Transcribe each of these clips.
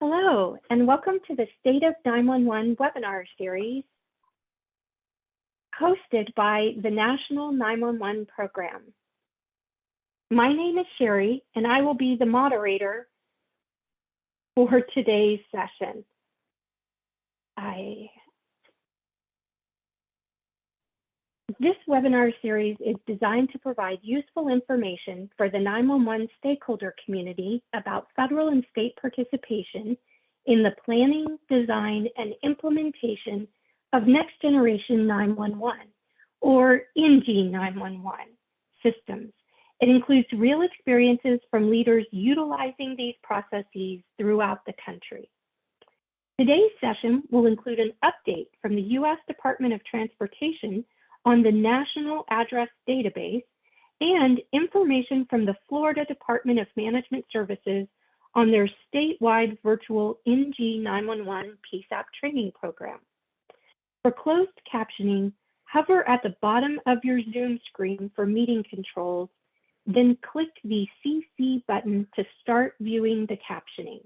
Hello, and welcome to the State of 911 webinar series hosted by the National 911 Program. My name is Sherry, and I will be the moderator for today's session. This webinar series is designed to provide useful information for the 911 stakeholder community about federal and state participation in the planning, design, and implementation of next generation 911 or NG911 systems. It includes real experiences from leaders utilizing these processes throughout the country. Today's session will include an update from the U.S. Department of Transportation on the National Address Database and information from the Florida Department of Management Services on their statewide virtual NG911 PSAP training program. For closed captioning, hover at the bottom of your Zoom screen for meeting controls, then click the CC button to start viewing the captioning.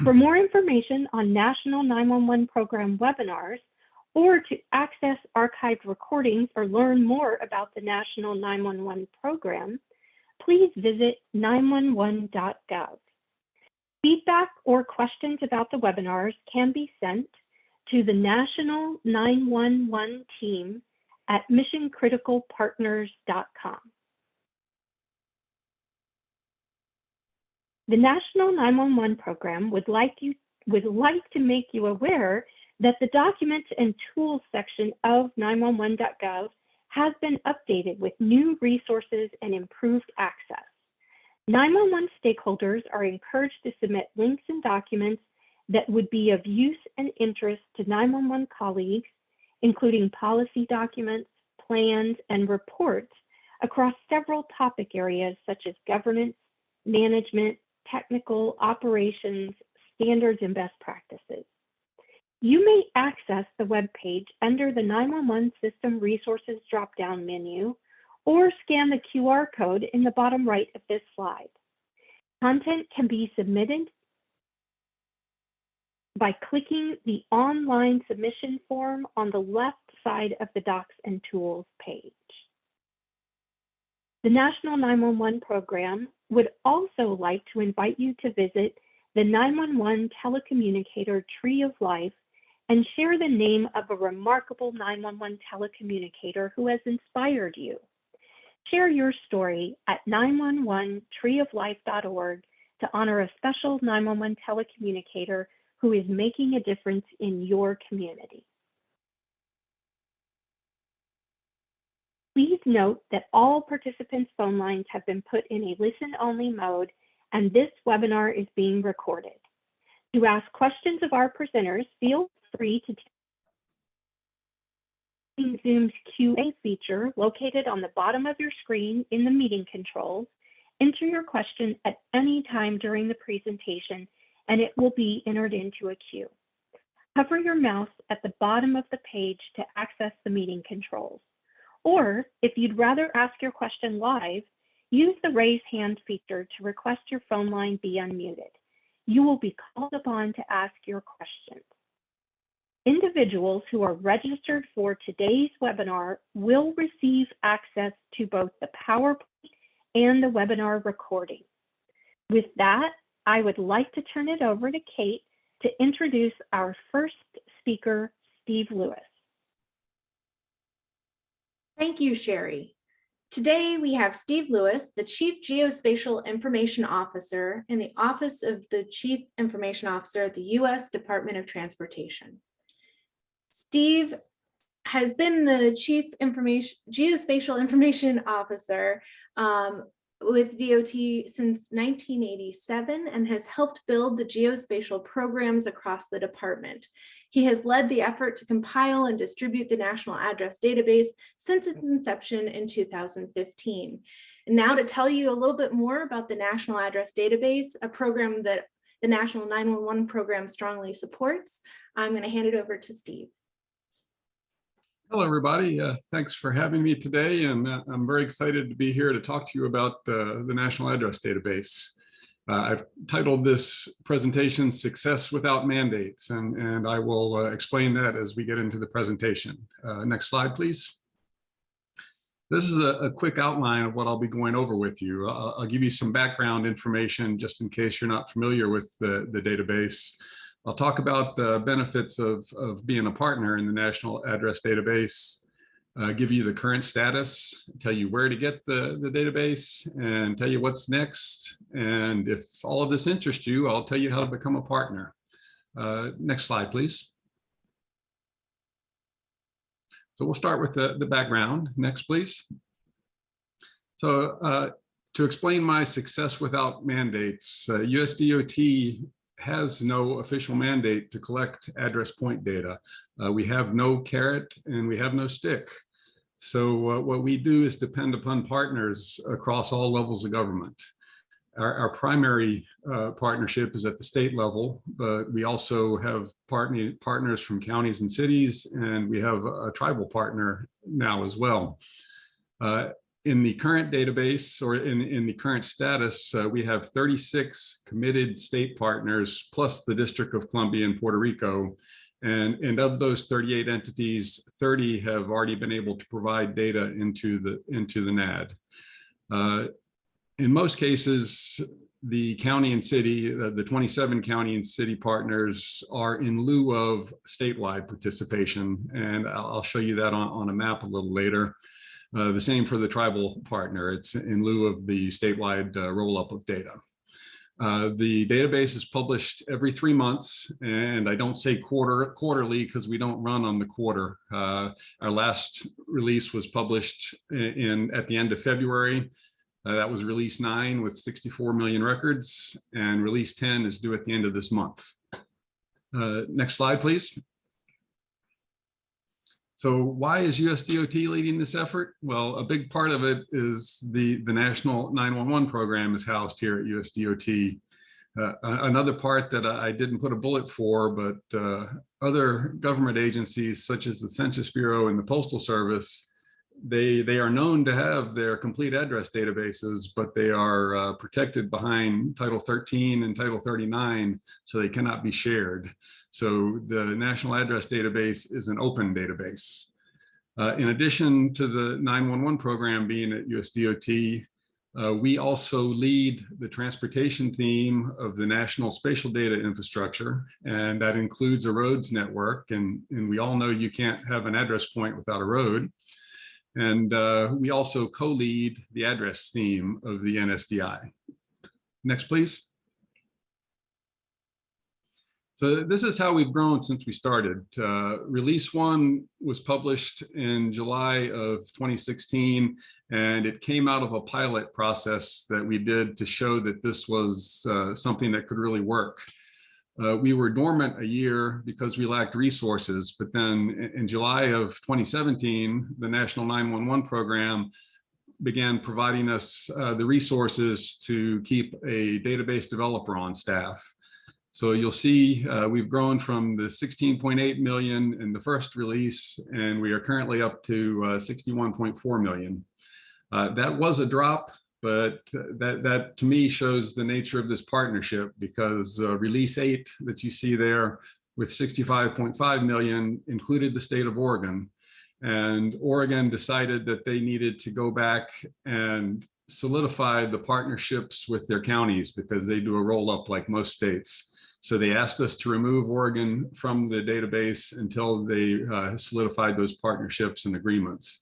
For more information on National 911 Program webinars, or to access archived recordings or learn more about the National 911 Program, please visit 911.gov. Feedback or questions about the webinars can be sent to the National 911 team at missioncriticalpartners.com. The National 911 Program would like to make you aware that the Documents and Tools section of 911.gov has been updated with new resources and improved access. 911 stakeholders are encouraged to submit links and documents that would be of use and interest to 911 colleagues, including policy documents, plans, and reports across several topic areas such as governance, management, technical, operations, standards, and best practices. You may access the web page under the 911 System Resources drop-down menu or scan the QR code in the bottom right of this slide. Content can be submitted by clicking the online submission form on the left side of the Docs and Tools page. The National 911 Program would also like to invite you to visit the 911 Telecommunicator Tree of Life and share the name of a remarkable 911 telecommunicator who has inspired you. Share your story at 911treeoflife.org to honor a special 911 telecommunicator who is making a difference in your community. Please note that all participants' phone lines have been put in a listen-only mode, and this webinar is being recorded. To ask questions of our presenters, feel free to use Zoom's Q&A feature located on the bottom of your screen in the meeting controls. Enter your question at any time during the presentation, and it will be entered into a queue. Hover your mouse at the bottom of the page to access the meeting controls. Or if you'd rather ask your question live, use the raise hand feature to request your phone line be unmuted. You will be called upon to ask your questions. Individuals who are registered for today's webinar will receive access to both the PowerPoint and the webinar recording. With that, I would like to turn it over to Kate to introduce our first speaker, Steve Lewis. Thank you, Sherry. Today, we have Steve Lewis, the Chief Geospatial Information Officer in the Office of the Chief Information Officer at the U.S. Department of Transportation. Steve has been the Chief Geospatial Information Officer with DOT since 1987 and has helped build the geospatial programs across the department. He has led the effort to compile and distribute the National Address Database since its inception in 2015. And now to tell you a little bit more about the National Address Database, a program that the National 911 Program strongly supports, I'm going to hand it over to Steve. Hello, everybody. Thanks for having me today, and I'm very excited to be here to talk to you about the National Address Database. I've titled this presentation Success Without Mandates, and I will explain that as we get into the presentation. Next slide, please. This is a quick outline of what I'll be going over with you. I'll give you some background information just in case you're not familiar with the database. I'll talk about the benefits of being a partner in the National Address Database, give you the current status, tell you where to get the database, and tell you what's next. And if all of this interests you, I'll tell you how to become a partner. Next slide, please. So we'll start with the background. Next, please. So to explain my success without mandates, USDOT has no official mandate to collect address point data. We have no carrot and we have no stick. So what we do is depend upon partners across all levels of government. Our primary partnership is at the state level, but we also have partners from counties and cities, and we have a tribal partner now as well. In the current database, or in the current status, we have 36 committed state partners, plus the District of Columbia and Puerto Rico. And of those 38 entities, 30 have already been able to provide data into the NAD. In most cases, the county and city, the 27 county and city partners are in lieu of statewide participation. And I'll show you that on a map a little later. The same for the tribal partner. It's in lieu of the statewide roll-up of data. The database is published every 3 months, and I don't say quarterly because we don't run on the quarter. Our last release was published at the end of February. That was release 9 with 64 million records, and release 10 is due at the end of this month. Next slide, please. So why is USDOT leading this effort? Well, a big part of it is the National 911 program is housed here at USDOT. Another part that I didn't put a bullet for, but other government agencies such as the Census Bureau and the Postal Service, they are known to have their complete address databases, but they are protected behind Title 13 and Title 39, so they cannot be shared. So the National Address Database is an open database. In addition to the 911 program being at USDOT, we also lead the transportation theme of the National Spatial Data Infrastructure, and that includes a roads network. And we all know you can't have an address point without a road. And we also co-lead the address theme of the NSDI. Next, please. So this is how we've grown since we started. Release 1 was published in July of 2016, and it came out of a pilot process that we did to show that this was something that could really work. We were dormant a year because we lacked resources, but then in July of 2017, the National 911 program began providing us the resources to keep a database developer on staff. So you'll see we've grown from the 16.8 million in the first release, and we are currently up to 61.4 million. That was a drop, but that to me shows the nature of this partnership, because release 8 that you see there with 65.5 million included the state of Oregon. And Oregon decided that they needed to go back and solidify the partnerships with their counties, because they do a roll-up like most states. So they asked us to remove Oregon from the database until they solidified those partnerships and agreements.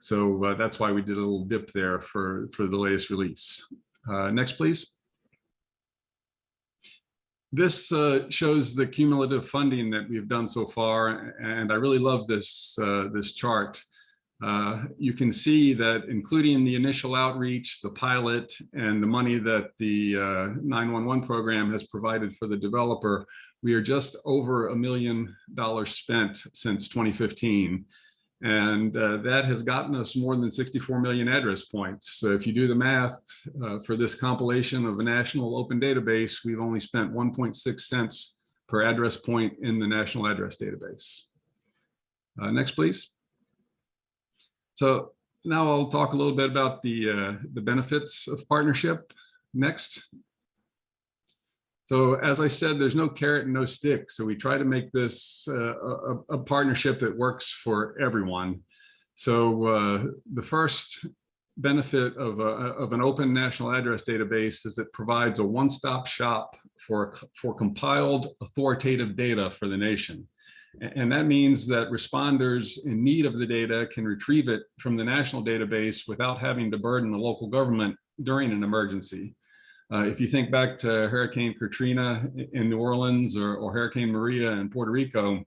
So that's why we did a little dip there for the latest release. Next, please. This shows the cumulative funding that we've done so far, and I really love this, this chart. You can see that including the initial outreach, the pilot, and the money that the 911 program has provided for the developer, we are just over $1 million spent since 2015. And that has gotten us more than 64 million address points. So if you do the math for this compilation of a national open database, we've only spent 1.6 cents per address point in the National Address Database. Next, please. So now I'll talk a little bit about the benefits of partnership. Next. So as I said, there's no carrot and no stick. So we try to make this a partnership that works for everyone. So the first benefit of an open national address database is it provides a one-stop shop for compiled authoritative data for the nation. And that means that responders in need of the data can retrieve it from the national database without having to burden the local government during an emergency. If you think back to Hurricane Katrina in New Orleans or Hurricane Maria in Puerto Rico,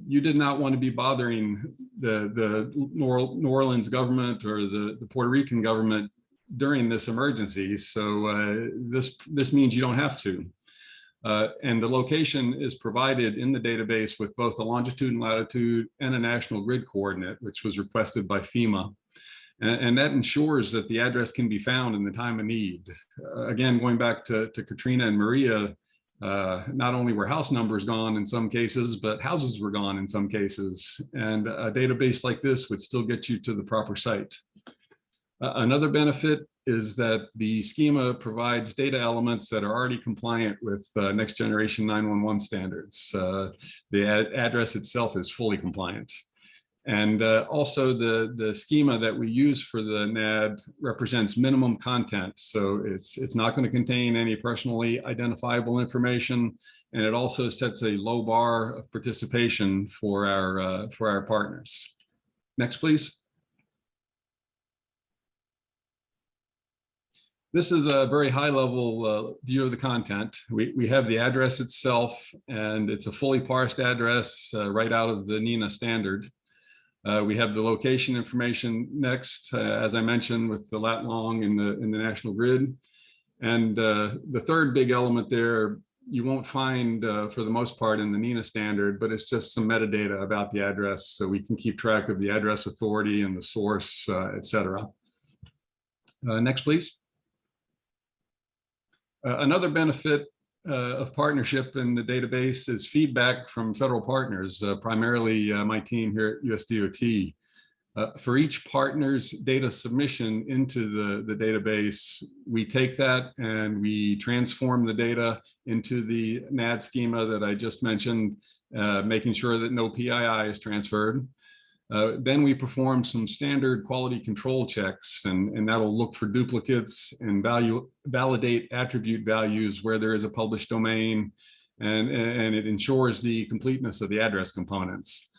you did not want to be bothering the New Orleans government or the Puerto Rican government during this emergency. So this means you don't have to. And the location is provided in the database with both a longitude and latitude and a national grid coordinate, which was requested by FEMA. And that ensures that the address can be found in the time of need. Again, going back to Katrina and Maria, not only were house numbers gone in some cases, but houses were gone in some cases. And a database like this would still get you to the proper site. Another benefit is that the schema provides data elements that are already compliant with next generation 911 standards. The address itself is fully compliant. And also the schema that we use for the NAD represents minimum content. So it's not going to contain any personally identifiable information. And it also sets a low bar of participation for our partners. Next, please. This is a very high level view of the content. We have the address itself, and it's a fully parsed address right out of the NENA standard. We have the location information next, as I mentioned, with the lat long in the national grid. And the third big element there, you won't find for the most part in the NENA standard, but it's just some metadata about the address so we can keep track of the address authority and the source, et cetera. Next, please. Another benefit of partnership in the database is feedback from federal partners, primarily my team here at USDOT. For each partner's data submission into the database, we take that and we transform the data into the NAD schema that I just mentioned, making sure that no PII is transferred. Then we perform some standard quality control checks, and that'll look for duplicates and validate attribute values where there is a published domain, and it ensures the completeness of the address components.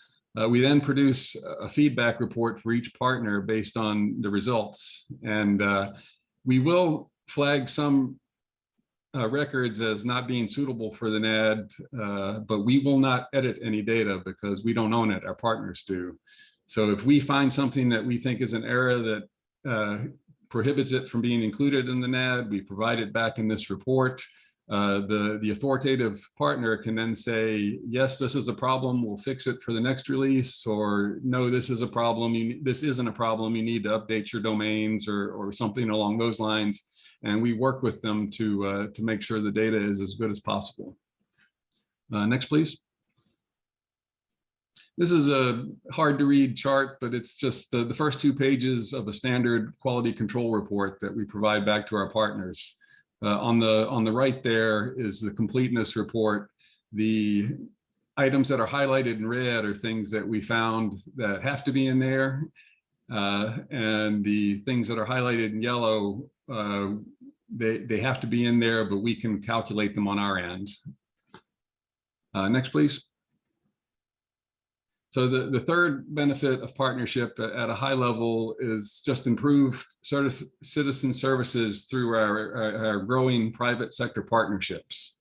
We then produce a feedback report for each partner based on the results, and we will flag some records as not being suitable for the NAD, but we will not edit any data because we don't own it, our partners do. So if we find something that we think is an error that prohibits it from being included in the NAD, we provide it back in this report. The authoritative partner can then say, yes, this is a problem, we'll fix it for the next release, or no, this is a problem, this isn't a problem, you need to update your domains or something along those lines. And we work with them to make sure the data is as good as possible. Next, please. This is a hard to read chart, but it's just the first 2 pages of a standard quality control report that we provide back to our partners. On the right there is the completeness report. The items that are highlighted in red are things that we found that have to be in there. And the things that are highlighted in yellow, they have to be in there, but we can calculate them on our end. Next, please. So the third benefit of partnership at a high level is just improved citizen services through our growing private sector partnerships.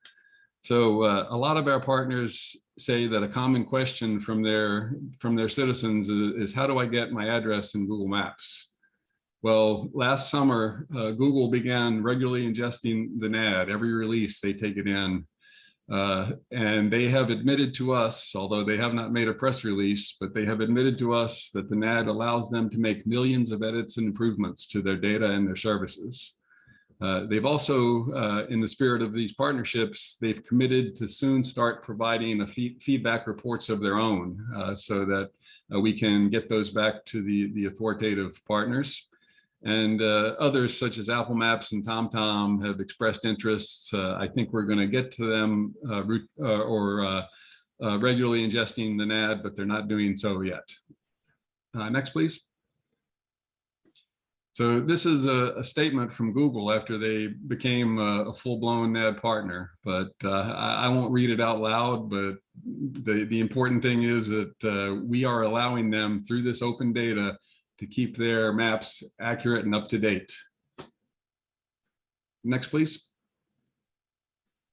So a lot of our partners say that a common question from their citizens is how do I get my address in Google Maps? Well, last summer, Google began regularly ingesting the NAD. Every release, they take it in. And they have admitted to us, although they have not made a press release, but they have admitted to us that the NAD allows them to make millions of edits and improvements to their data and their services. They've also, in the spirit of these partnerships, they've committed to soon start providing feedback reports of their own so that we can get those back to the authoritative partners. And others such as Apple Maps and TomTom have expressed interests. I think we're going to get to them regularly ingesting the NAD, but they're not doing so yet. Next, please. So this is a statement from Google after they became a full-blown NAD partner, but I won't read it out loud, but the important thing is that we are allowing them through this open data to keep their maps accurate and up to date. Next, please.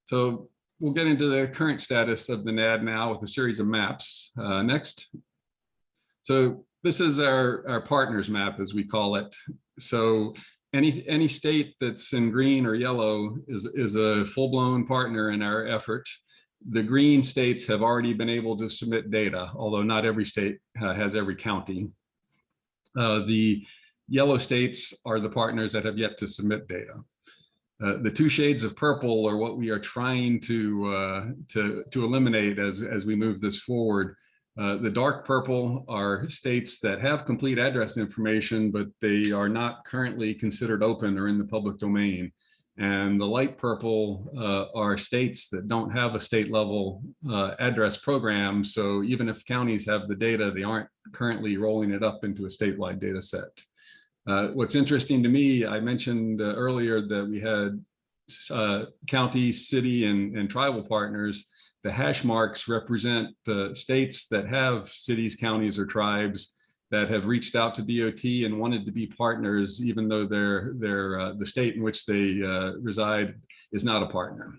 So we'll get into the current status of the NAD now with a series of maps. Next. So this is our partners map, as we call it. So any state that's in green or yellow is a full-blown partner in our effort. The green states have already been able to submit data, although not every state has every county. The yellow states are the partners that have yet to submit data. The two shades of purple are what we are trying to eliminate as we move this forward. The dark purple are states that have complete address information, but they are not currently considered open or in the public domain. And the light purple are states that don't have a state level address program. So even if counties have the data, they aren't currently rolling it up into a statewide data set. What's interesting to me, I mentioned earlier that we had county, city, and tribal partners. The hash marks represent states that have cities, counties, or tribes that have reached out to DOT and wanted to be partners, even though the state in which they reside is not a partner.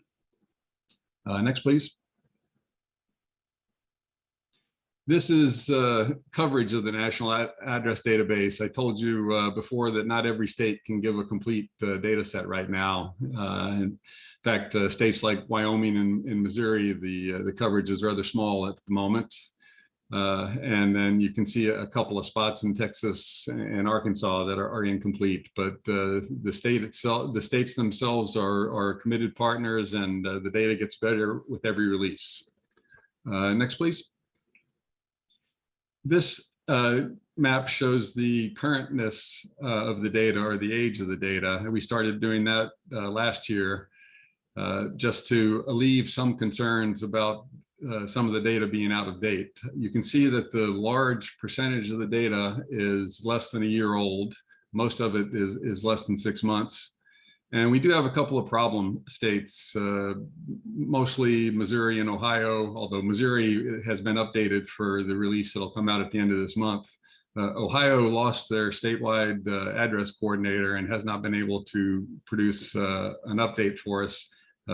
Next, please. This is coverage of the National Address Database. I told you before that not every state can give a complete data set right now. In fact, states like Wyoming and Missouri, the coverage is rather small at the moment. And then you can see a couple of spots in Texas and Arkansas that are incomplete, but the states themselves are committed partners, and the data gets better with every release. Next, please. This map shows the currentness of the data, or the age of the data. We started doing that last year just to alleviate some concerns about some of the data being out of date. You can see that the large percentage of the data is less than a year old. Most of it is less than 6 months. And we do have a couple of problem states, mostly Missouri and Ohio, although Missouri has been updated for the release that'll come out at the end of this month. Ohio lost their statewide address coordinator and has not been able to produce an update for us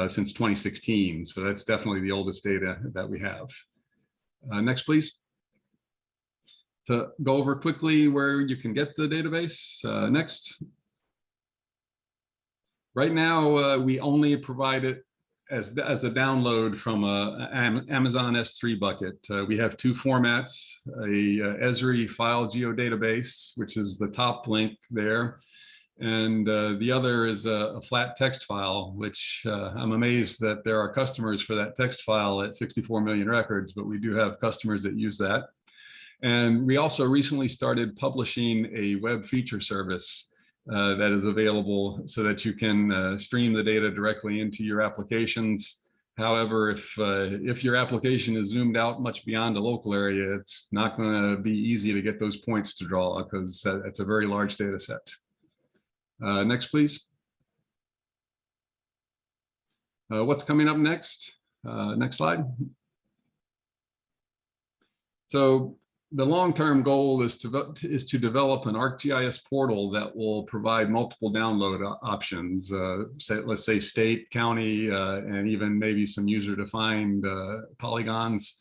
since 2016. So that's definitely the oldest data that we have. Next, please. To go over quickly where you can get the database. Next. Right now, we only provide it as a download from an Amazon S3 bucket. We have two formats, a Esri file geodatabase, which is the top link there. And the other is a flat text file, which I'm amazed that there are customers for that text file at 64 million records, but we do have customers that use that. And we also recently started publishing a web feature service that is available so that you can stream the data directly into your applications. However, if your application is zoomed out much beyond a local area, it's not going to be easy to get those points to draw because it's a very large data set. Next, please. What's coming up next? Next slide. So the long-term goal is to develop an ArcGIS portal that will provide multiple download options, let's say state, county, and even maybe some user-defined polygons.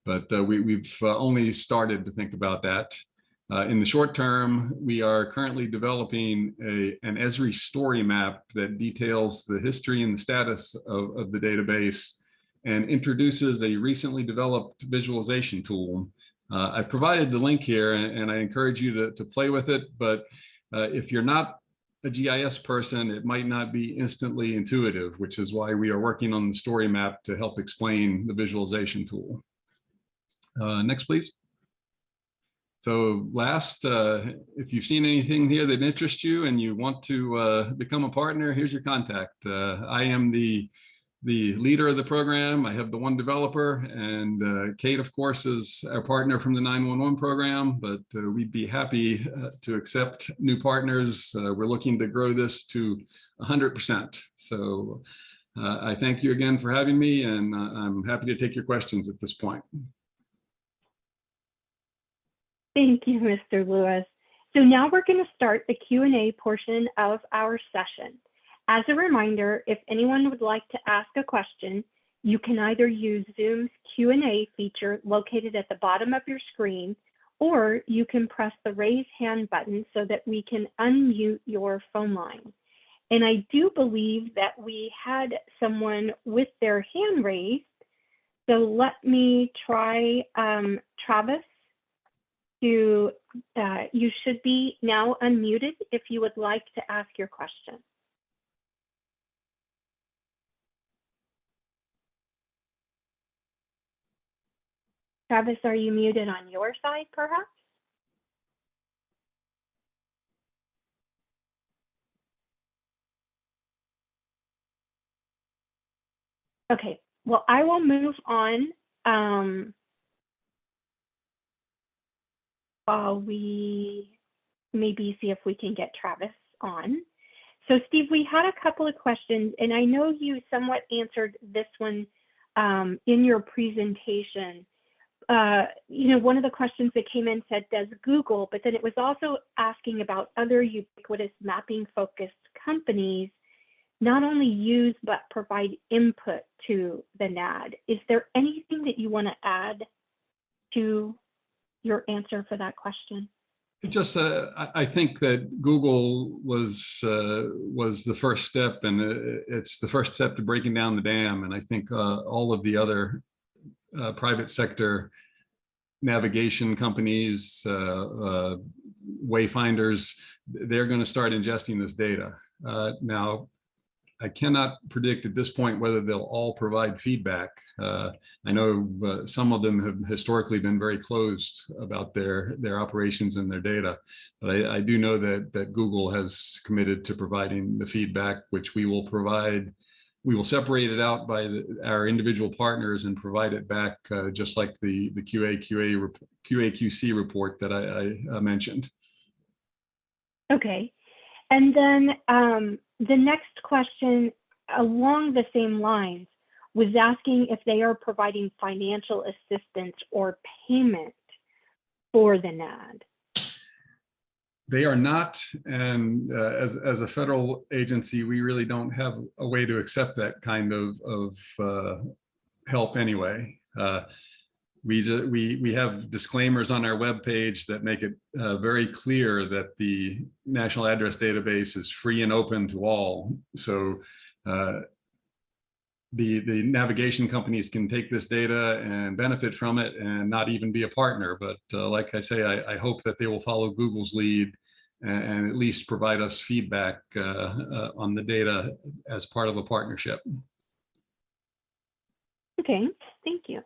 But we've only started to think about that. In the short term, we are currently developing an Esri story map that details the history and the status of the database and introduces a recently developed visualization tool. I provided the link here, and I encourage you to play with it, but if you're not a GIS person, it might not be instantly intuitive, which is why we are working on the story map to help explain the visualization tool. Next, please. So last, if you've seen anything here that interests you and you want to become a partner, here's your contact. I am the leader of the program. I have the one developer, and Kate, of course, is our partner from the 911 program, but we'd be happy to accept new partners. We're looking to grow this to 100%. So I thank you again for having me, and I'm happy to take your questions at this point. Thank you, Mr. Lewis. So now we're going to start the Q&A portion of our session. As a reminder, if anyone would like to ask a question, you can either use Zoom's Q&A feature located at the bottom of your screen, or you can press the raise hand button so that we can unmute your phone line. And I do believe that we had someone with their hand raised. So let me try Travis. You should be now unmuted if you would like to ask your question. Travis, are you muted on your side, perhaps? Okay, well, I will move on while we maybe see if we can get Travis on. So Steve, we had a couple of questions, and I know you somewhat answered this one in your presentation. One of the questions that came in said, does Google, but then it was also asking about other ubiquitous mapping focused companies not only use, but provide input to the NAD. Is there anything that you want to add to your answer for that question? Just, I think that Google was the first step, and it's the first step to breaking down the dam. And I think all of the other private sector navigation companies, wayfinders, they're going to start ingesting this data. Now, I cannot predict at this point whether they'll all provide feedback. I know some of them have historically been very closed about their operations and their data, but I do know that Google has committed to providing the feedback, which we will provide. We will separate it out by our individual partners and provide it back, just like the QA/QC report that I mentioned. Okay, and then the next question along the same lines was asking if they are providing financial assistance or payment for the NAD. They are not, and as a federal agency, we really don't have a way to accept that kind of help anyway. We have disclaimers on our webpage that make it very clear that the National Address Database is free and open to all. So the navigation companies can take this data and benefit from it and not even be a partner. But like I say, I hope that they will follow Google's lead and at least provide us feedback on the data as part of a partnership. Okay, thank you.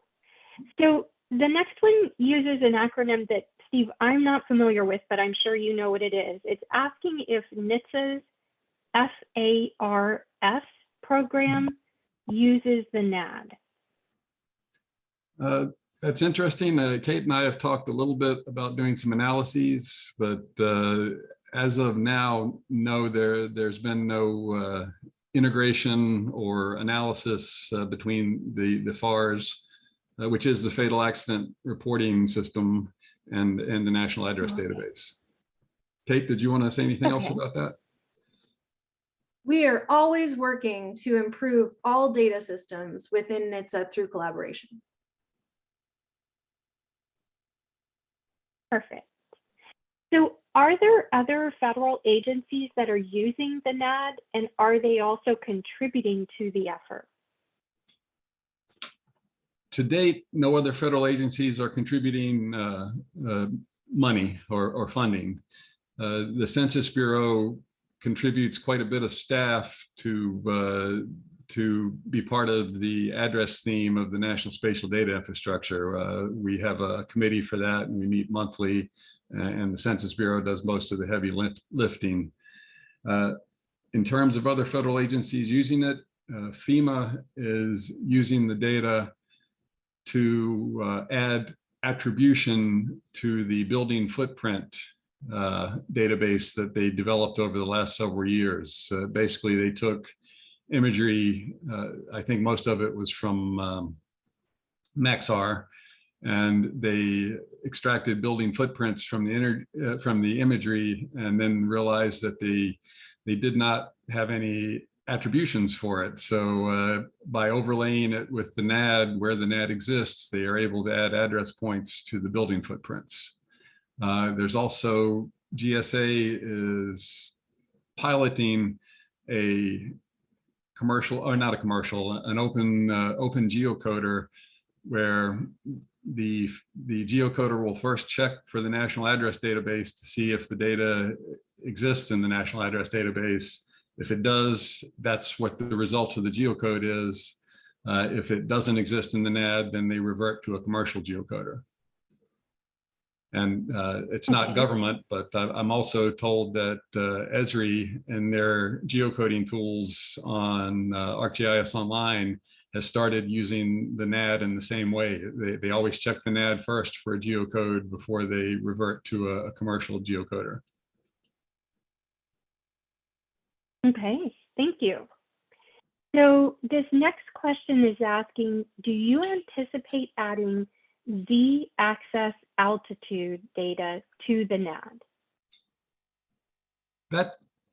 So the next one uses an acronym that, Steve, I'm not familiar with, but I'm sure you know what it is. It's asking if NHTSA's FARS program uses the NAD. That's interesting. Kate and I have talked a little bit about doing some analyses, but as of now, no, there's been no integration or analysis between the FARS, which is the Fatal Accident Reporting System, and the National Address Database. Kate, did you want to say anything else about that? We are always working to improve all data systems within NHTSA through collaboration. Perfect. So are there other federal agencies that are using the NAD, and are they also contributing to the effort? To date, no other federal agencies are contributing money or funding. The Census Bureau contributes quite a bit of staff to to be part of the address theme of the National Spatial Data Infrastructure. We have a committee for that, and we meet monthly, and the Census Bureau does most of the heavy lifting. In terms of other federal agencies using it, FEMA is using the data to add attribution to the building footprint database that they developed over the last several years. Basically, they took imagery, I think most of it was from Maxar, and they extracted building footprints from the imagery, and then realized that they did not have any attributions for it. So by overlaying it with the NAD, where the NAD exists, they are able to add address points to the building footprints. There's also GSA is piloting a commercial, or not a commercial, an open geocoder, where the geocoder will first check for the national address database to see if the data exists in the national address database. If it does, that's what the result of the geocode is. If it doesn't exist in the NAD, then they revert to a commercial geocoder. And it's not government, but I'm also told that Esri and their geocoding tools on ArcGIS Online has started using the NAD in the same way. They always check the NAD first for a geocode before they revert to a commercial geocoder. Okay, thank you. So this next question is asking, do you anticipate adding Z-axis altitude data to the NAD?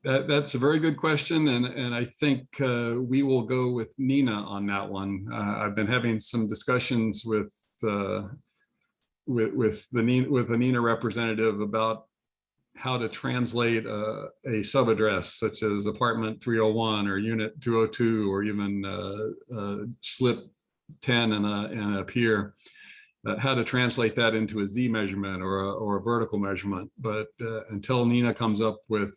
That's a very good question, and I think we will go with Nina on that one. I've been having some discussions with the Nina representative about how to translate a subaddress such as apartment 301 or unit 202 or even slip 10 in a pier. How to translate that into a Z measurement or a vertical measurement. But until Nina comes up with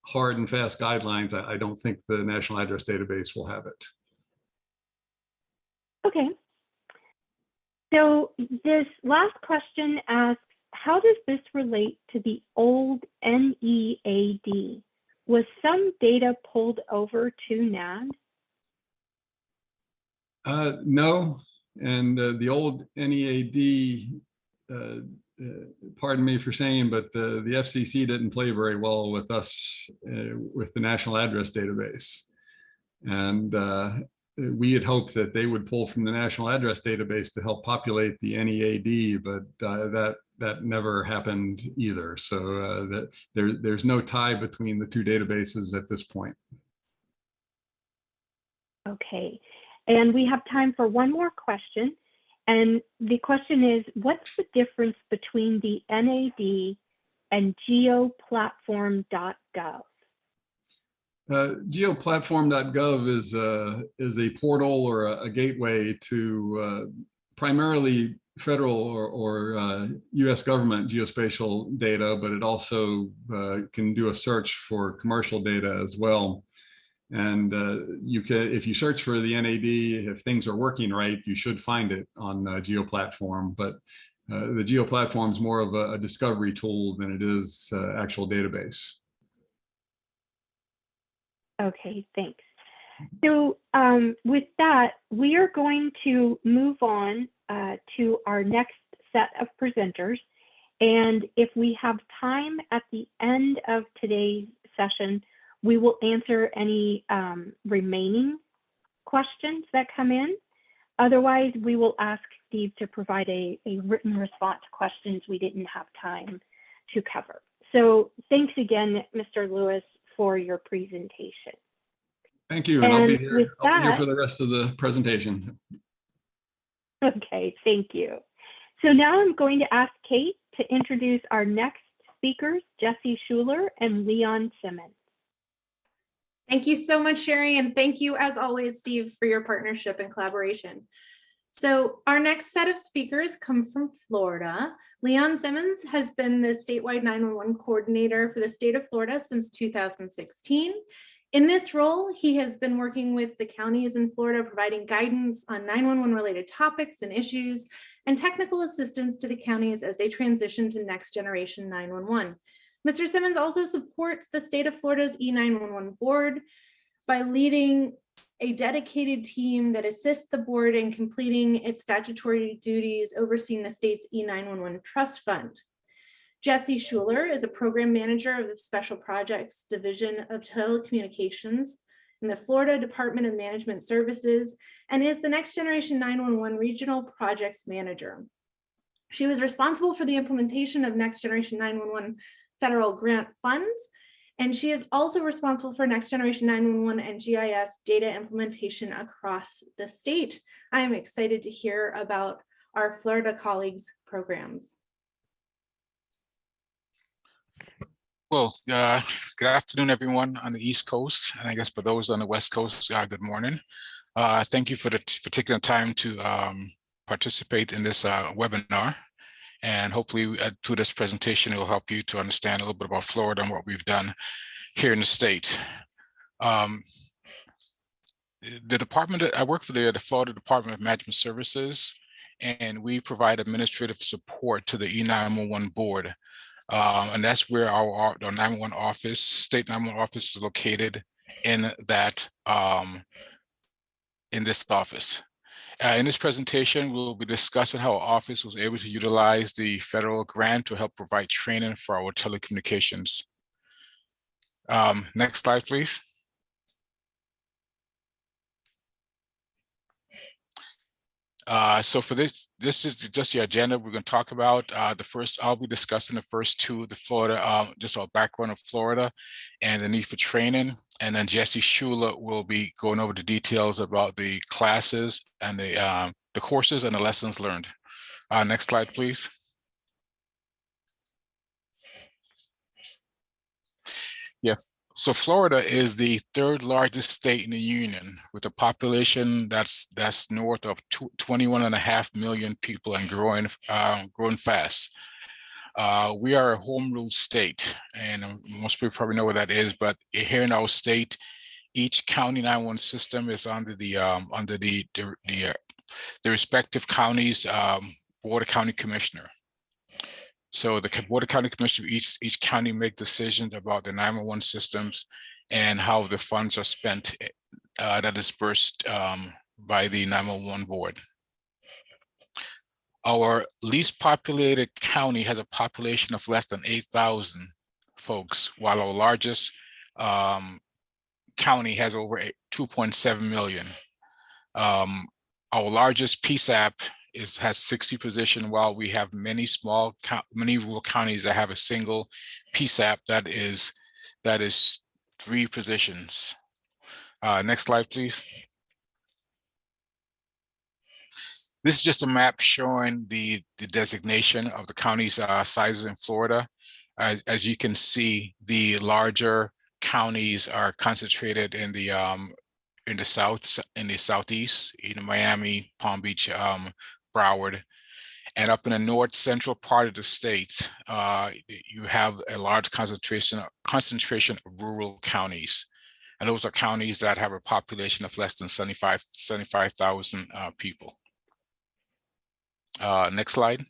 hard and fast guidelines, I don't think the National Address Database will have it. Okay. So this last question asks, how does this relate to the old NEAD? Was some data pulled over to NAD? No. And the old NEAD, pardon me for saying, but the FCC didn't play very well with us, with the National Address Database. And we had hoped that they would pull from the National Address Database to help populate the NEAD, but that never happened either. So there's no tie between the two databases at this point. Okay. And we have time for one more question. And the question is, what's the difference between the NAD and geoplatform.gov? Geoplatform.gov is a portal or a gateway to primarily federal or US government geospatial data, but it also can do a search for commercial data as well. And you can, if you search for the NAD, if things are working right, you should find it on GeoPlatform. But the GeoPlatform is more of a discovery tool than it is actual database. Okay, thanks. So with that, we are going to move on to our next set of presenters. And if we have time at the end of today's session, we will answer any remaining questions that come in. Otherwise, we will ask Steve to provide a written response to questions we didn't have time to cover. So thanks again, Mr. Lewis, for your presentation. Thank you, and I'll be here for the rest of the presentation. Okay, thank you. So now I'm going to ask Kate to introduce our next speakers, Jesse Schuler and Leon Simmons. Thank you so much, Sherry, and thank you, as always, Steve, for your partnership and collaboration. So our next set of speakers come from Florida. Leon Simmons has been the statewide 911 coordinator for the state of Florida since 2016. In this role, he has been working with the counties in Florida, providing guidance on 911 related topics and issues and technical assistance to the counties as they transition to next generation 911. Mr. Simmons also supports the state of Florida's E911 board by leading a dedicated team that assists the board in completing its statutory duties, overseeing the state's E911 trust fund. Jesse Schuler is a program manager of the Special Projects Division of Telecommunications in the Florida Department of Management Services and is the Next Generation 911 Regional Projects Manager. She was responsible for the implementation of Next Generation 911 federal grant funds, and she is also responsible for Next Generation 911 and GIS data implementation across the state. I am excited to hear about our Florida colleagues' programs. Well, good afternoon, everyone on the East Coast, and I guess for those on the West Coast, good morning. Thank you for taking the time to participate in this webinar. And hopefully through this presentation, it will help you to understand a little bit about Florida and what we've done here in the state. The department, I work for the Florida Department of Management Services, and we provide administrative support to the E911 board. And that's where our 911 office, state 911 office is located in that, in this office. In this presentation, we'll be discussing how our office was able to utilize the federal grant to help provide training for our telecommunications. Next slide, please. So for this is just the agenda we're going to talk about. I'll be discussing the first two, the Florida, just our background of Florida and the need for training. And then Jesse Schuler will be going over the details about the classes and the courses and the lessons learned. Next slide, please. Yes. So Florida is the third largest state in the union with a population that's north of 21.5 million people and growing fast. We are a home rule state, and most people probably know what that is, but here in our state, each county 911 system is under the respective counties board of county commissioner. So the board of county commissioner, each county make decisions about the 911 systems and how the funds are spent that is dispersed by the 911 board. Our least populated county has a population of less than 8,000 folks, while our largest county has over 2.7 million. Our largest PSAP has 60 positions, while we have many rural counties that have a single PSAP that is 3 positions. Next slide, please. This is just a map showing the designation of the county's sizes in Florida. As you can see, the larger counties are concentrated in the southeast, Miami, Palm Beach, Broward, and up in the north central part of the state, you have a large concentration of rural counties, and those are counties that have a population of less than 75,000 people. Next slide.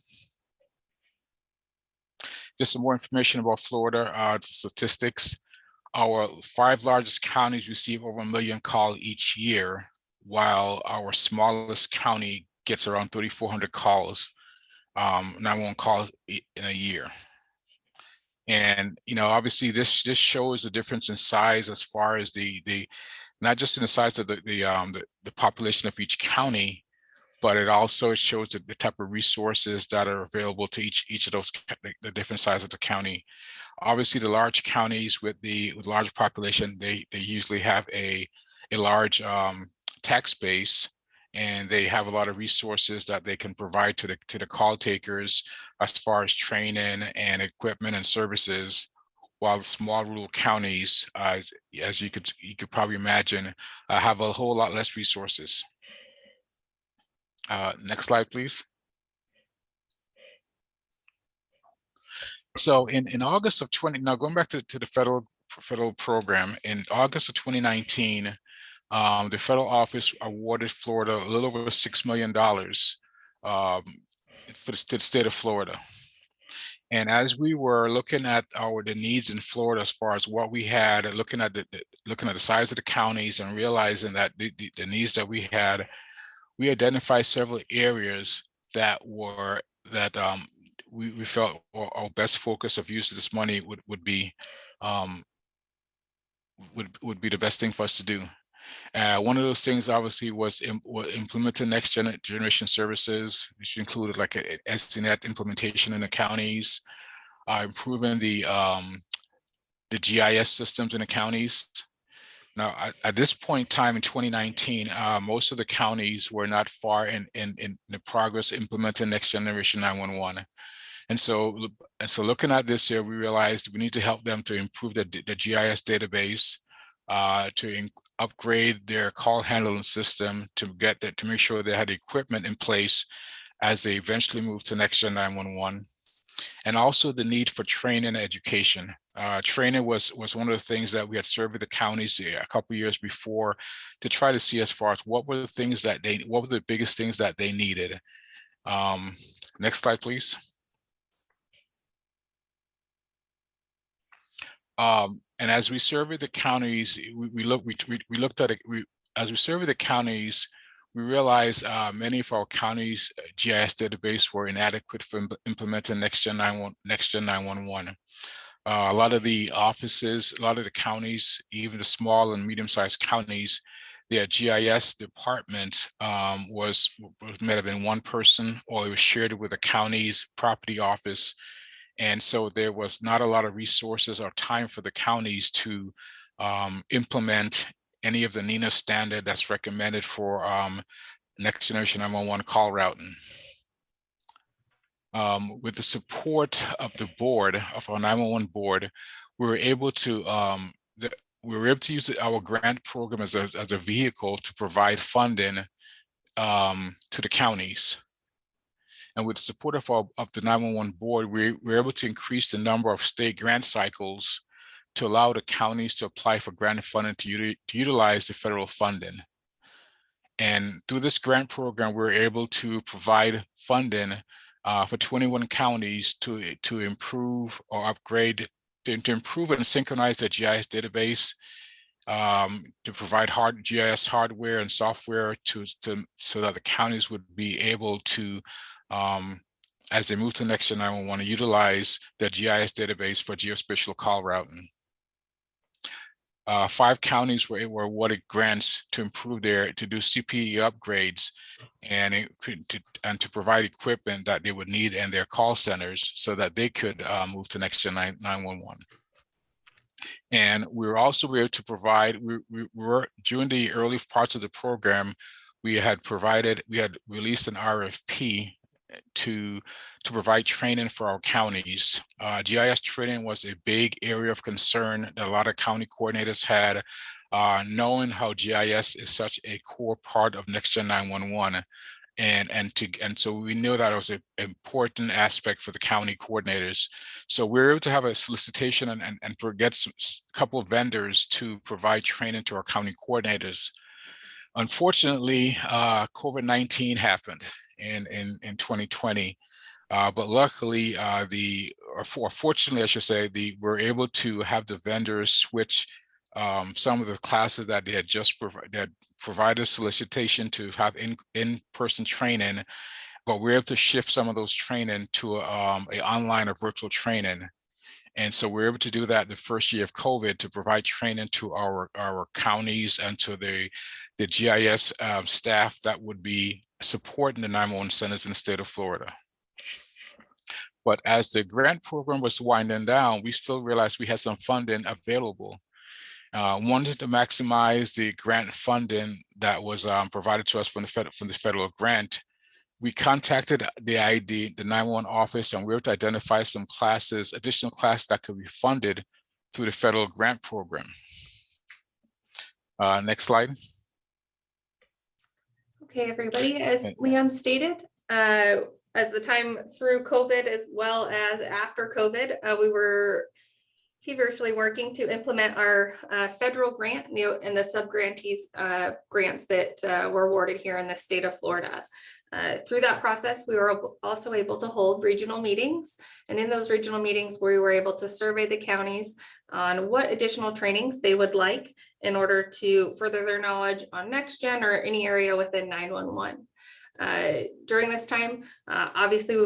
Just some more information about Florida statistics. Our 5 largest counties receive over 1 million calls each year, while our smallest county gets around 3,400 calls, 911 calls in a year. And obviously this shows the difference in size as far as the not just in the size of the population of each county, but it also shows the type of resources that are available to each of those, the different sizes of the county. Obviously, the large counties with large population, they usually have a large tax base, and they have a lot of resources that they can provide to the call takers as far as training and equipment and services. While small rural counties, as you could probably imagine, have a whole lot less resources. Next slide, please. So in August of now going back to the federal federal program. In August of 2019, the federal office awarded Florida a little over $6 million for the state of Florida. And as we were looking at the needs in Florida, as far as what we had, looking at the size of the counties and realizing that the needs that we had, we identified several areas that we felt our best focus of use of this money would be the best thing for us to do. One of those things obviously was implementing next generation services, which included like a SDNet implementation in the counties, improving the GIS systems in the counties. Now, at this point in time in 2019, most of the counties were not far in the progress implementing next generation 911. And so looking at this here, we realized we need to help them to improve the GIS database, to upgrade their call handling system, to make sure they had equipment in place as they eventually move to next gen 911. And also the need for training and education. Training was one of the things that we had surveyed the counties a couple of years before to try to see as far as what were the biggest things that they needed. Next slide, please. And as we surveyed the counties, as we surveyed the counties, we realized many of our counties' GIS database were inadequate for implementing next gen 911. A lot of the offices, a lot of the counties, even the small and medium-sized counties, their GIS department may have been one person, or it was shared with the county's property office. And so there was not a lot of resources or time for the counties to implement any of the NENA standard that's recommended for next generation 911 call routing. With the support of the board, of our 911 board, we were able to use our grant program as a vehicle to provide funding to the counties. And with the support of the 911 board, we were able to increase the number of state grant cycles to allow the counties to apply for grant funding to utilize the federal funding. And through this grant program, we were able to provide funding for 21 counties to improve or upgrade, to improve and synchronize the GIS database, to provide GIS hardware and software so that the counties would be able to, as they move to next gen 911, utilize the GIS database for geospatial call routing. 5 counties were awarded grants to improve to do CPE upgrades and to provide equipment that they would need in their call centers so that they could move to next gen 911. And we were also able to provide, we were during the early parts of the program, we had released an RFP to provide training for our counties. GIS training was a big area of concern that a lot of county coordinators had, knowing how GIS is such a core part of next gen 911. And so we knew that it was an important aspect for the county coordinators. So we were able to have a solicitation and get a couple of vendors to provide training to our county coordinators. Unfortunately, COVID-19 happened in 2020, but luckily, fortunately, I should say, we're able to have the vendors switch some of the classes that they had just provided solicitation to have in-person training, but we're able to shift some of those training to a online or virtual training. And so we're able to do that the first year of COVID to provide training to our counties and to the GIS staff that would be supporting the 911 centers in the state of Florida. But as the grant program was winding down, we still realized we had some funding available. Wanted to maximize the grant funding that was provided to us from the federal grant. We contacted the 911 office, and we were to identify some classes, additional classes that could be funded through the federal grant program. Next slide. Okay, everybody, as Leon stated, as the time through COVID as well as after COVID, we were feverishly working to implement our federal grant and the sub-grantees grants that were awarded here in the state of Florida. Through that process, we were also able to hold regional meetings. And in those regional meetings, we were able to survey the counties on what additional trainings they would like in order to further their knowledge on NextGen or any area within 911. During this time, obviously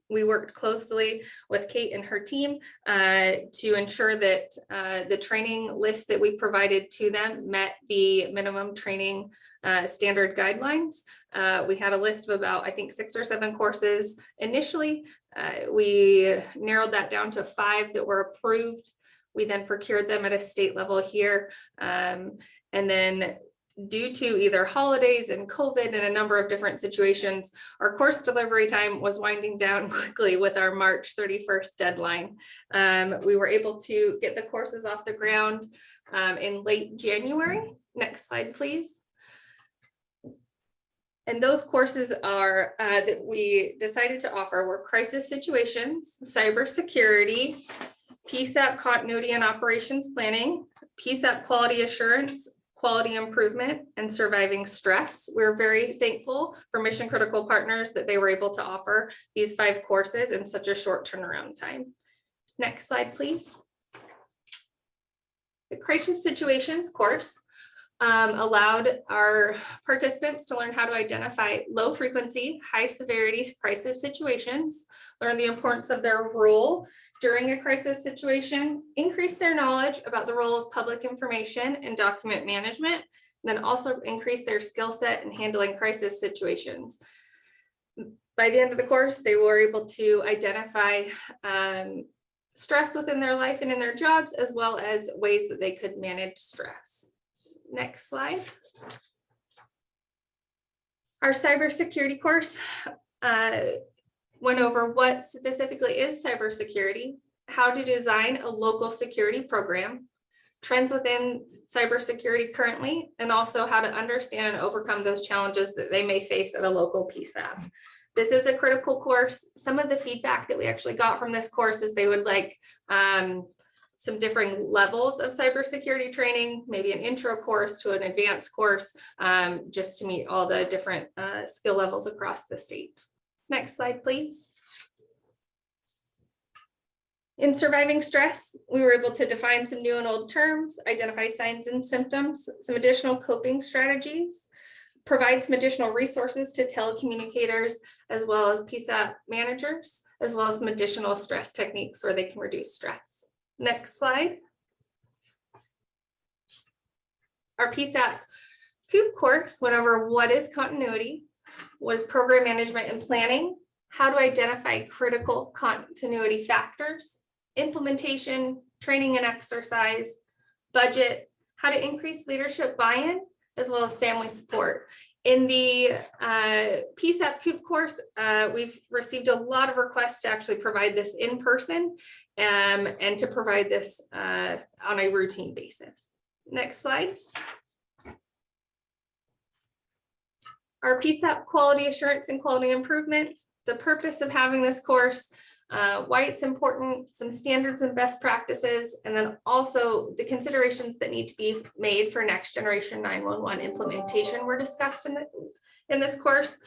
we worked closely with Kate and her team to ensure that the training list that we provided to them met the minimum training standard guidelines. We had a list of about, I think, 6 or 7 courses initially. We narrowed that down to 5 that were approved. We then procured them at a state level here. And then due to either holidays and COVID and a number of different situations, our course delivery time was winding down quickly with our March 31st deadline. We were able to get the courses off the ground in late January. Next slide, please. And those courses are that we decided to offer were crisis situations, cybersecurity, PSAP continuity and operations planning, PSAP quality assurance, quality improvement, and surviving stress. We're very thankful for Mission Critical Partners that they were able to offer these 5 courses in such a short turnaround time. Next slide, please. The crisis situations course allowed our participants to learn how to identify low frequency, high severity crisis situations, learn the importance of their role during a crisis situation, increase their knowledge about the role of public information and document management, and then also increase their skill set in handling crisis situations. By the end of the course, they were able to identify stress within their life and in their jobs, as well as ways that they could manage stress. Next slide. Our cybersecurity course went over what specifically is cybersecurity, how to design a local security program, trends within cybersecurity currently, and also how to understand and overcome those challenges that they may face at a local PSAP. This is a critical course. Some of the feedback that we actually got from this course is they would like some differing levels of cybersecurity training, maybe an intro course to an advanced course, just to meet all the different skill levels across the state. Next slide, please. In surviving stress, we were able to define some new and old terms, identify signs and symptoms, some additional coping strategies, provide some additional resources to telecommunicators, as well as PSAP managers, as well as some additional stress techniques where they can reduce stress. Next slide. Our PSAP COOP course went over what is continuity, what is program management and planning, how to identify critical continuity factors, implementation, training and exercise, budget, how to increase leadership buy-in, as well as family support. In the PSAP COOP course, we've received a lot of requests to actually provide this in person and to provide this on a routine basis. Next slide. Our PSAP quality assurance and quality improvement, the purpose of having this course, why it's important, some standards and best practices, and then also the considerations that need to be made for next generation 911 implementation were discussed in this course.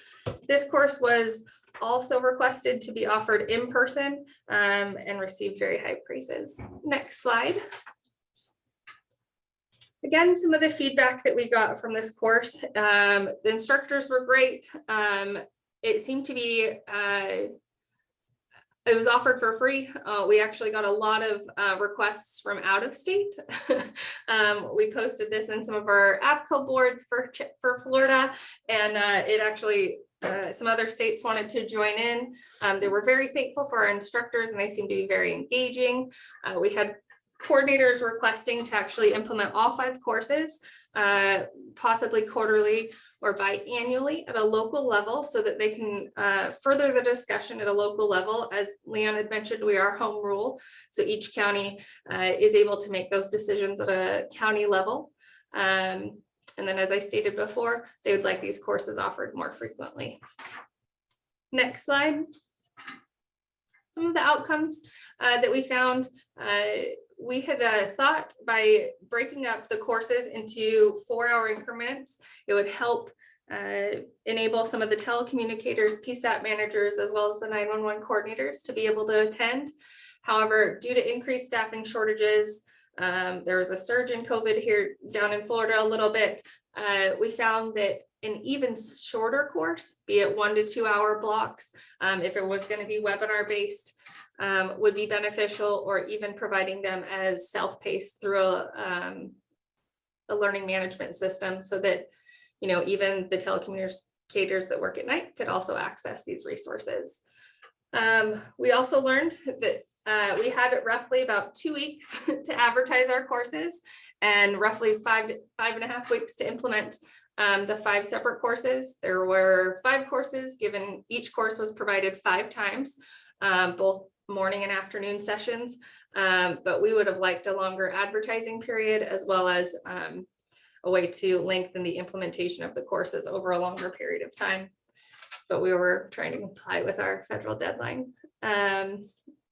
This course was also requested to be offered in person and received very high praises. Next slide. Again, some of the feedback that we got from this course, the instructors were great. It seemed to be, it was offered for free. We actually got a lot of requests from out of state. We posted this in some of our APCO boards for Florida, and it actually, some other states wanted to join in. They were very thankful for our instructors, and they seemed to be very engaging. We had coordinators requesting to actually implement all 5 courses, possibly quarterly or biannually at a local level, so that they can further the discussion at a local level. As Leon had mentioned, we are home rule, so each county is able to make those decisions at a county level. And then, as I stated before, they would like these courses offered more frequently. Next slide. Some of the outcomes that we found we had thought by breaking up the courses into 4-hour increments, it would help enable some of the telecommunicators, PSAP managers, as well as the 911 coordinators to be able to attend. However, due to increased staffing shortages, there was a surge in COVID here down in Florida a little bit. We found that an even shorter course, be it 1 to 2 hour blocks, if it was going to be webinar based, would be beneficial, or even providing them as self-paced through a learning management system, so that, you know, even the telecommunicators that work at night could also access these resources. We also learned that we had roughly about 2 weeks to advertise our courses, and roughly 5.5 weeks to implement the 5 separate courses. There were 5 courses given. Each course was provided 5 times, both morning and afternoon sessions. But we would have liked a longer advertising period, as well as a way to lengthen the implementation of the courses over a longer period of time. But we were trying to comply with our federal deadline.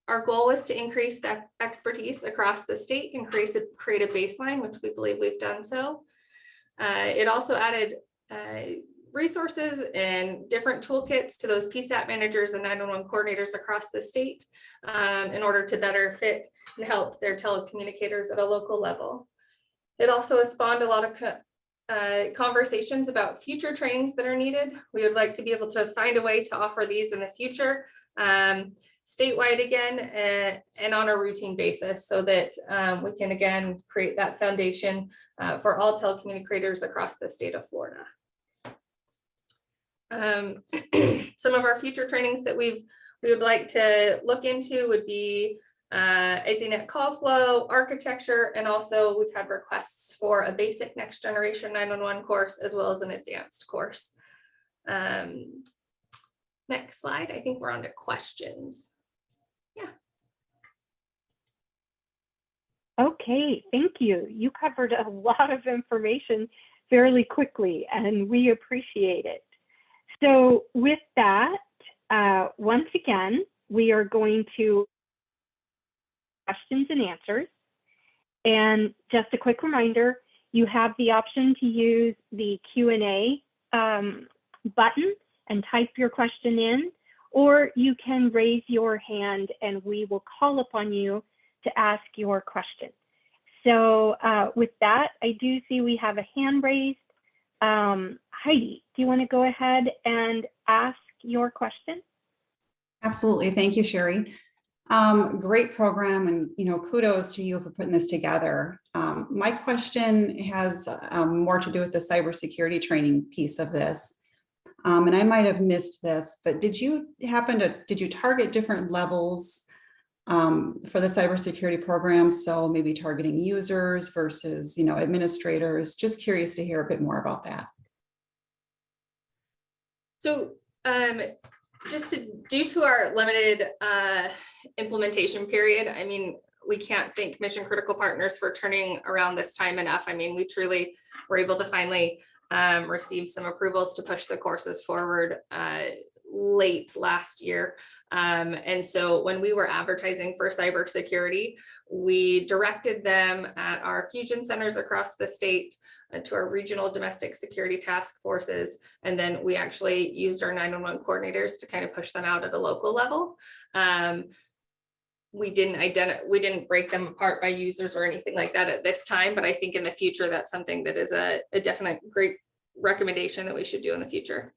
Our goal was to increase that expertise across the state and create a baseline, which we believe we've done so. It also added resources and different toolkits to those PSAP managers and 911 coordinators across the state in order to better fit and help their telecommunicators at a local level. It also has spawned a lot of conversations about future trainings that are needed. We would like to be able to find a way to offer these in the future, statewide again, and on a routine basis, so that we can again create that foundation for all telecommunicators across the state of Florida. Some of our future trainings that we would like to look into would be AZNet call flow, architecture, and also we've had requests for a basic next generation 911 course, as well as an advanced course. Next slide. I think we're on to questions. Yeah. Okay, thank you. You covered a lot of information fairly quickly, and we appreciate it. So with that, once again, we are going to questions and answers. And just a quick reminder, you have the option to use the Q&A button and type your question in, or you can raise your hand and we will call upon you to ask your question. So with that, I do see we have a hand raised. Heidi, do you want to go ahead and ask your question? Absolutely. Thank you, Sherry. Great program, and kudos to you for putting this together. My question has more to do with the cybersecurity training piece of this. And I might have missed this, but did you target different levels for the cybersecurity program? So maybe targeting users versus, administrators. Just curious to hear a bit more about that. So due to our limited implementation period, I mean, we can't thank mission critical partners for turning around this time enough. I mean, we truly were able to finally receive some approvals to push the courses forward late last year. And so when we were advertising for cybersecurity, we directed them at our fusion centers across the state, to our regional domestic security task forces. And then we actually used our 911 coordinators to kind of push them out at a local level. We didn't break them apart by users or anything like that at this time, but I think in the future, that's something that is a definite great recommendation that we should do in the future.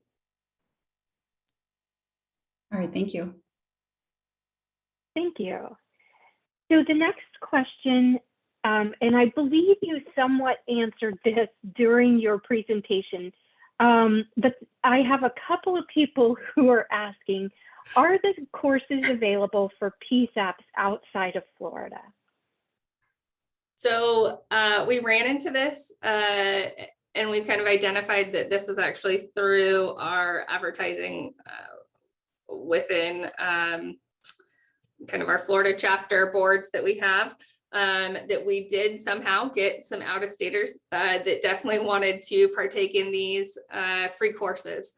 All right, thank you. Thank you. So the next question, and I believe you somewhat answered this during your presentation, but I have a couple of people who are asking, are the courses available for PSAPs outside of Florida? So we ran into this and we kind of identified that this is actually through our advertising within kind of our Florida chapter boards that we have, that we did somehow get some out-of-staters that definitely wanted to partake in these free courses.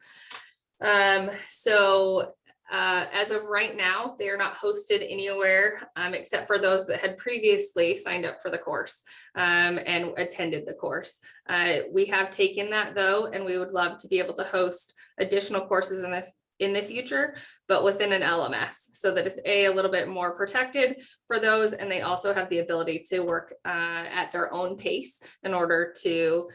So As of right now, they are not hosted anywhere except for those that had previously signed up for the course and attended the course. We have taken that though, and we would love to be able to host additional courses in the future, but within an LMS, so that it's a little bit more protected for those, and they also have the ability to work at their own pace in order to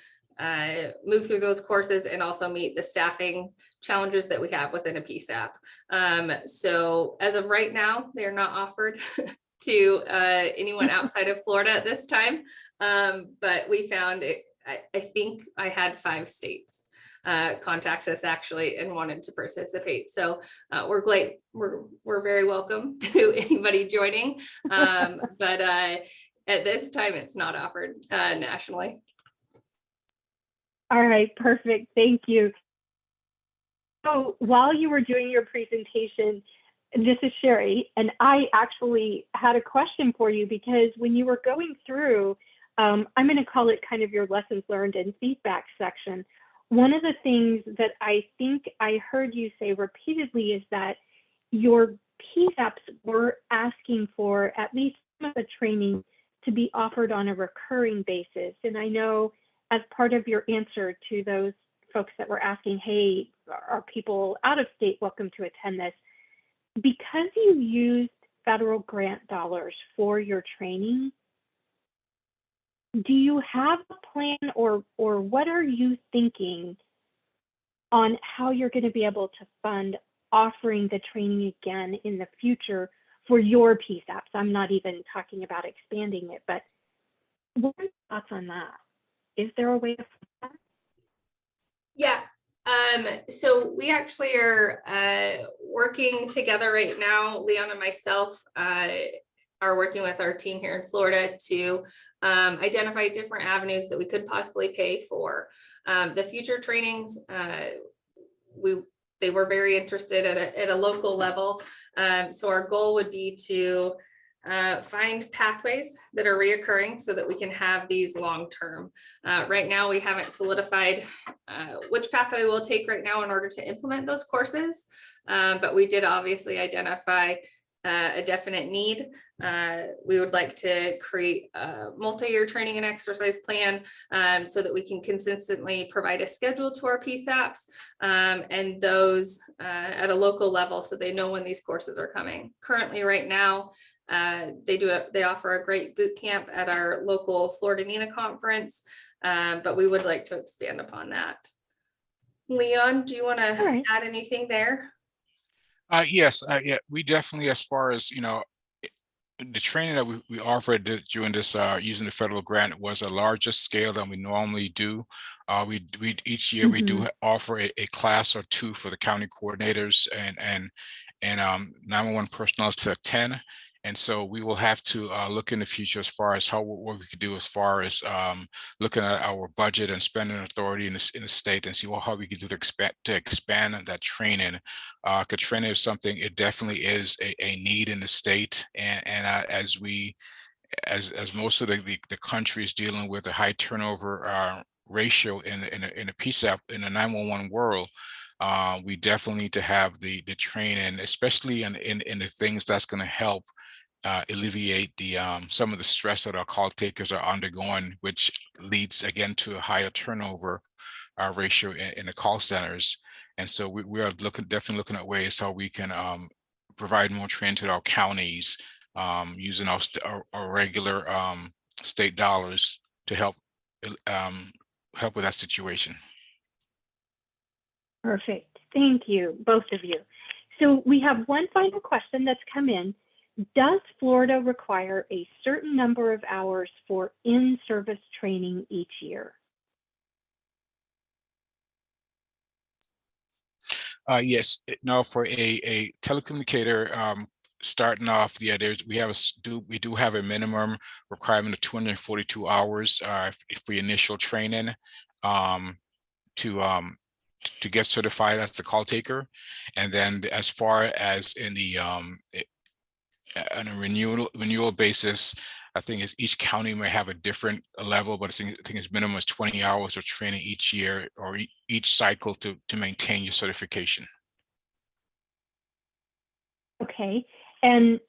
move through those courses and also meet the staffing challenges that we have within a PSAP. So as of right now, they're not offered to anyone outside of Florida at this time, but we found it. I think I had 5 states contact us actually and wanted to participate. So we're great. We're very welcome to anybody joining, but at this time, it's not offered nationally. All right, perfect. Thank you. So while you were doing your presentation, and this is Sherry, and I actually had a question for you, because when you were going through, I'm going to call it kind of your lessons learned and feedback section. One of the things that I think I heard you say repeatedly is that your PSAPs were asking for at least some of the training to be offered on a recurring basis. And I know as part of your answer to those folks that were asking, hey, are people out of state welcome to attend this? Because you used federal grant dollars for your training, do you have a plan, or what are you thinking on how you're going to be able to fund offering the training again in the future for your PSAPs? I'm not even talking about expanding it, but what are your thoughts on that? Is there a way to fund that? Yeah. So we actually are working together right now. Leon and myself are working with our team here in Florida to identify different avenues that we could possibly pay for. The future trainings, they were very interested at a local level. So our goal would be to find pathways that are reoccurring so that we can have these long-term. Right now, we haven't solidified which pathway we'll take right now in order to implement those courses, but we did obviously identify a definite need. We would like to create a multi-year training and exercise plan so that we can consistently provide a schedule to our PSAPs and those at a local level so they know when these courses are coming. Currently, right now, they offer a great boot camp at our local Florida NENA conference, but we would like to expand upon that. Leon, do you want to add anything there? Yes, yeah, we definitely, as far as, the training that we offered during this using the federal grant was a larger scale than we normally do. We each year we do offer a class or two for the county coordinators and 911 personnel to attend. And so we will have to look in the future as far as what we could do as far as looking at our budget and spending authority in the state and see how we could do to expand that training. Because training is something, it definitely is a need in the state, and as most of the country is dealing with a high turnover ratio in the PSAP in the 911 world. We definitely need to have the training, especially in the things that's going to help alleviate the some of the stress that our call takers are undergoing, which leads again to a higher turnover ratio in the call centers. And so we are definitely looking at ways how we can provide more training to our counties using our regular state dollars to help with that situation. Perfect. Thank you, both of you. So we have one final question that's come in. Does Florida require a certain number of hours for in-service training each year? Yes. Now, for a telecommunicator starting off, yeah, we do have a minimum requirement of 242 hours for initial training to get certified as the call taker. And then as far as in the on a renewal basis, I think each county may have a different level, but I think it's minimum is 20 hours of training each year or each cycle to maintain your certification. Okay, and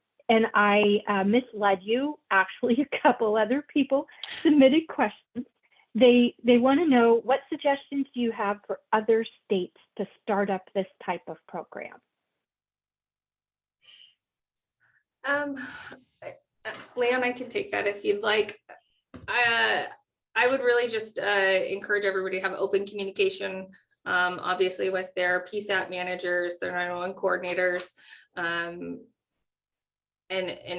I misled you. Actually, a couple other people submitted questions. They want to know, what suggestions do you have for other states to start up this type of program? Leon, I can take that if you'd like. I would really just encourage everybody to have open communication, obviously with their PSAP managers, their 911 coordinators, and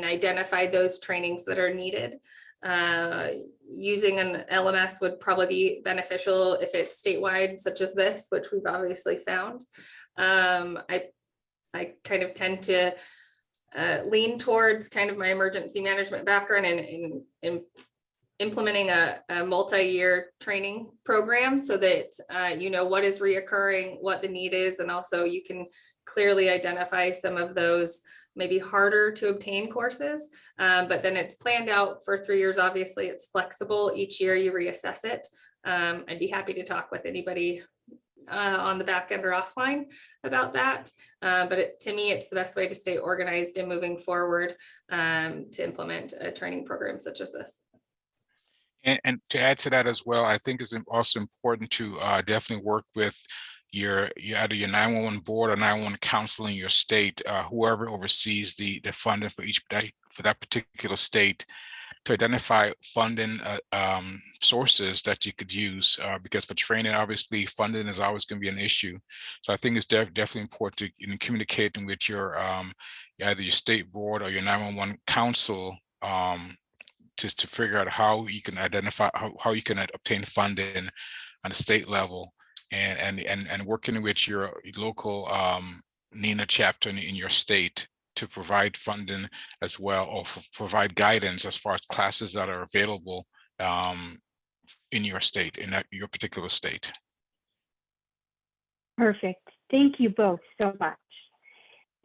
identify those trainings that are needed. Using an LMS would probably be beneficial if it's statewide, such as this, which we've obviously found. I kind of tend to lean towards kind of my emergency management background and implementing a multi-year training program so that you know what is reoccurring, what the need is, and also you can clearly identify some of those maybe harder to obtain courses, but then it's planned out for 3 years. Obviously, it's flexible. Each year you reassess it. I'd be happy to talk with anybody on the back end or offline about that. But to me, it's the best way to stay organized and moving forward to implement a training program such as this. And to add to that as well, I think it's also important to definitely work with either your 911 board or 911 council in your state, whoever oversees the funding for that particular state, to identify funding sources that you could use, because for training, obviously funding is always going to be an issue. So I think it's definitely important to communicate with your either your state board or your 911 council to figure out how you can identify how you can obtain funding on a state level, and working with your local NENA chapter in your state to provide funding as well, or provide guidance as far as classes that are available in your state, in your particular state. Perfect. Thank you both so much.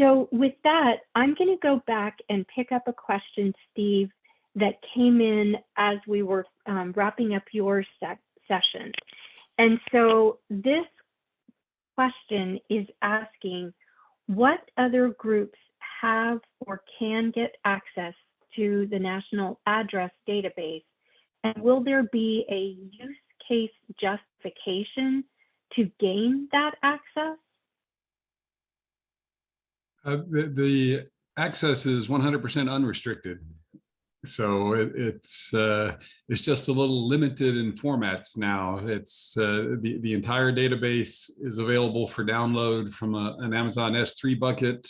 So with that, I'm going to go back and pick up a question, Steve, that came in as we were wrapping up your session. And so this question is asking, what other groups have or can get access to the National Address Database? And will there be a use case justification to gain that access? The access is 100% unrestricted. So it's just a little limited in formats now. It's the entire database is available for download from an Amazon S3 bucket,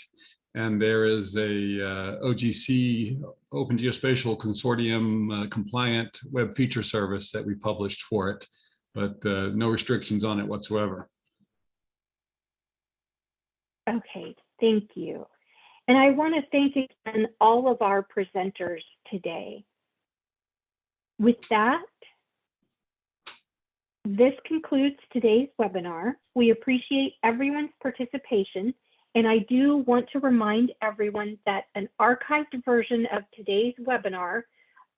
and there is a OGC, Open Geospatial Consortium compliant web feature service that we published for it, but no restrictions on it whatsoever. Okay, thank you. And I want to thank again all of our presenters today. With that, this concludes today's webinar. We appreciate everyone's participation, and I do want to remind everyone that an archived version of today's webinar,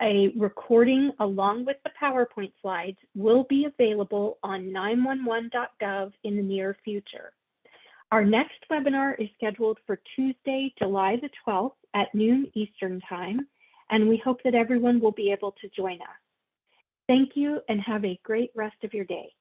a recording along with the PowerPoint slides, will be available on 911.gov in the near future. Our next webinar is scheduled for Tuesday, July the 12th at noon Eastern Time, and we hope that everyone will be able to join us. Thank you and have a great rest of your day.